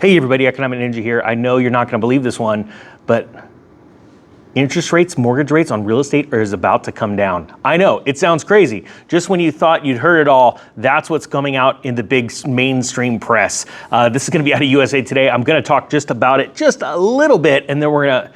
Hey everybody, Economic Ninja here. I know you're not going to believe this one, but interest rates, mortgage rates on real estate is about to come down. I know, it sounds crazy. Just when you thought you'd heard it all, that's what's coming out in the big mainstream press. This is going to be out of USA Today. I'm going to talk just about it just a little bit, and then we're gonna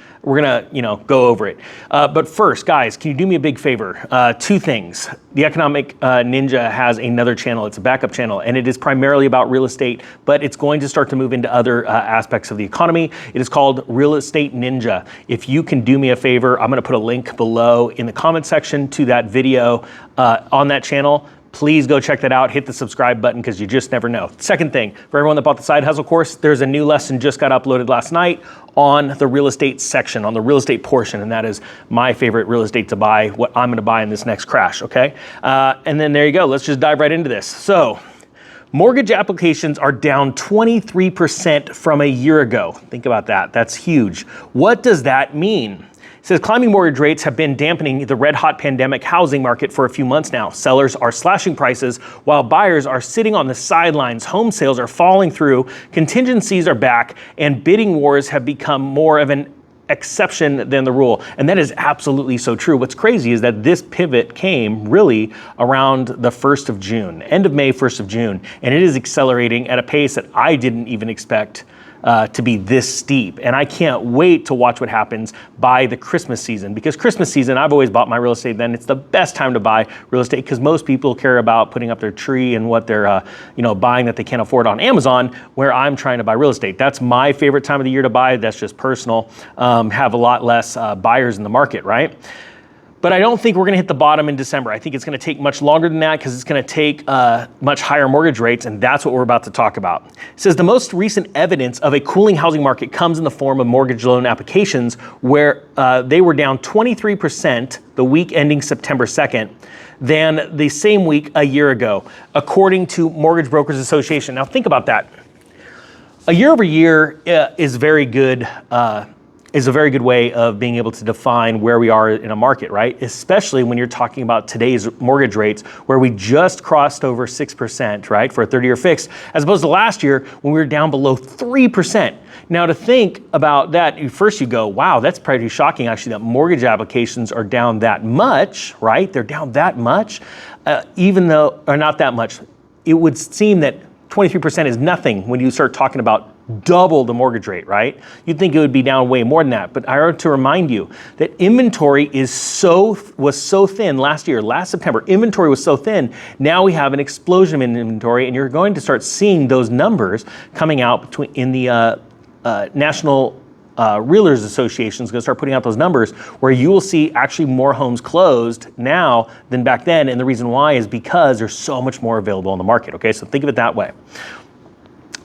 go over it. But first, guys, can you do me a big favor? Two things. The Economic Ninja has another channel. It's a backup channel, and it is primarily about real estate, but it's going to start to move into other aspects of the economy. It is called Real Estate Ninja. If you can do me a favor, I'm gonna put a link below in the comment section to that video on that channel. Please go check that out. Hit the subscribe button because you just never know. Second thing, for everyone that bought the Side Hustle course, there's a new lesson just got uploaded last night on the real estate section, on the real estate portion, and that is my favorite real estate to buy, what I'm gonna buy in this next crash, okay? And then there you go, let's just dive right into this. So, mortgage applications are down 23% from a year ago. Think about that, that's huge. What does that mean? It says climbing mortgage rates have been dampening the red-hot pandemic housing market for a few months now. Sellers are slashing prices while buyers are sitting on the sidelines. Home sales are falling through, contingencies are back, and bidding wars have become more of an exception than the rule. And that is absolutely so true. What's crazy is that this pivot came really around the 1st of June, end of May, 1st of June, and it is accelerating at a pace that I didn't even expect to be this steep. And I can't wait to watch what happens by the Christmas season, because Christmas season, I've always bought my real estate then. It's the best time to buy real estate because most people care about putting up their tree and what they're buying that they can't afford on Amazon, where I'm trying to buy real estate. That's my favorite time of the year to buy. That's just personal. Have a lot less buyers in the market, right? But I don't think we're gonna hit the bottom in December. I think it's gonna take much longer than that because it's gonna take much higher mortgage rates, and that's what we're about to talk about. It says the most recent evidence of a cooling housing market comes in the form of mortgage loan applications, where they were down 23% the week ending September 2nd than the same week a year ago, according to Mortgage Brokers Association. Now think about that. A year over year is very good. Is a very good way of being able to define where we are in a market, right? Especially when you're talking about today's mortgage rates, where we just crossed over 6%, right, for a 30-year fixed, as opposed to last year when we were down below 3%. Now to think about that, first you go, wow, that's pretty shocking actually that mortgage applications are down that much, right? They're down that much, even though, or not that much. It would seem that 23% is nothing when you start talking about double the mortgage rate, right? You'd think it would be down way more than that. But I want to remind you that inventory was so thin last year, last September, inventory was so thin. Now we have an explosion in inventory, and you're going to start seeing those numbers coming out in the National Realtors Association is going to start putting out those numbers where you will see actually more homes closed now than back then. And the reason why is because there's so much more available on the market. Okay, so think of it that way.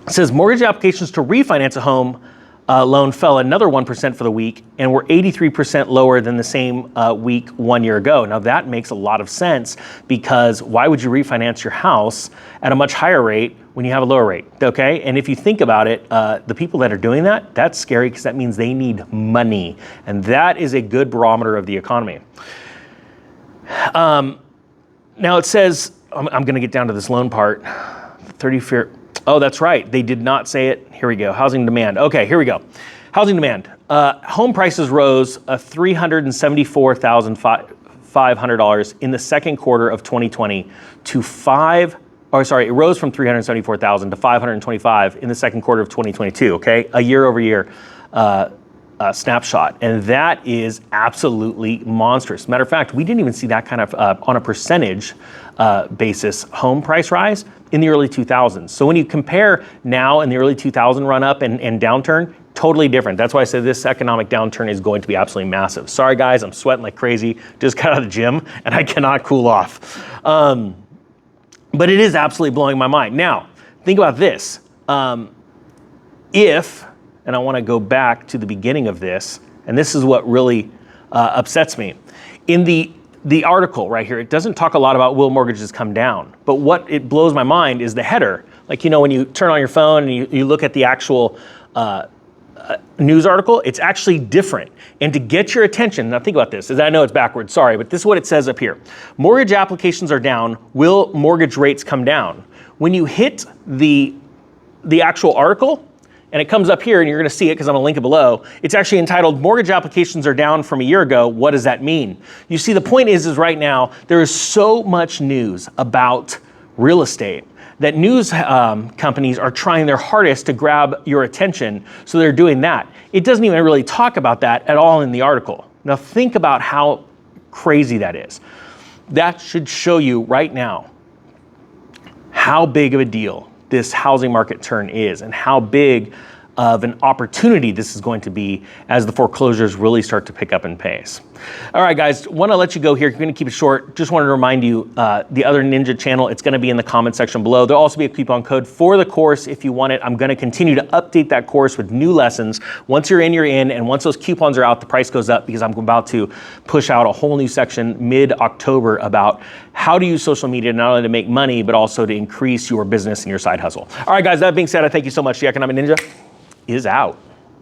It says mortgage applications to refinance a home loan fell another 1% for the week and were 83% lower than the same week 1 year ago. Now that makes a lot of sense, because why would you refinance your house at a much higher rate when you have a lower rate, okay? And if you think about it, the people that are doing that, that's scary because that means they need money. And that is a good barometer of the economy. Now it says, I'm gonna get down to this loan part, 30-year. Oh, that's right. They did not say it. Here we go. Housing demand. Okay, here we go. Housing demand. Home prices rose $374,500 in the second quarter of 2020 to it rose from $374,000 to $525 in the second quarter of 2022. Okay, a year over year snapshot, and that is absolutely monstrous. Matter of fact, we didn't even see that kind of on a percentage basis home price rise in the early 2000s. So when you compare now and the early 2000 run up and downturn, totally different. That's why I said this economic downturn is going to be absolutely massive. Sorry guys, I'm sweating like crazy. Just got out of the gym and I cannot cool off. But it is absolutely blowing my mind. Now, think about this. And I want to go back to the beginning of this, and this is what really upsets me. In the article right here, it doesn't talk a lot about will mortgages come down, but what it blows my mind is the header. Like, when you turn on your phone and you look at the actual news article, it's actually different. And to get your attention, now think about this, as I know it's backwards, sorry, but this is what it says up here. Mortgage applications are down, will mortgage rates come down? When you hit the actual article, and it comes up here and you're gonna see it because I'm gonna link it below. It's actually entitled Mortgage Applications Are Down from a Year Ago. What does that mean? You see, the point is right now, there is so much news about real estate that news companies are trying their hardest to grab your attention, so they're doing that. It doesn't even really talk about that at all in the article. Now think about how crazy that is. That should show you right now how big of a deal this housing market turn is and how big of an opportunity this is going to be as the foreclosures really start to pick up in pace. All right, guys, want to let you go here. We're going to keep it short. Just wanted to remind you, the other Ninja channel, it's going to be in the comment section below. There'll also be a coupon code for the course if you want it. I'm going to continue to update that course with new lessons. Once you're in, you're in. And once those coupons are out, the price goes up because I'm about to push out a whole new section mid-October about how to use social media not only to make money, but also to increase your business and your side hustle. All right, guys, that being said, I thank you so much. The Economic Ninja is out.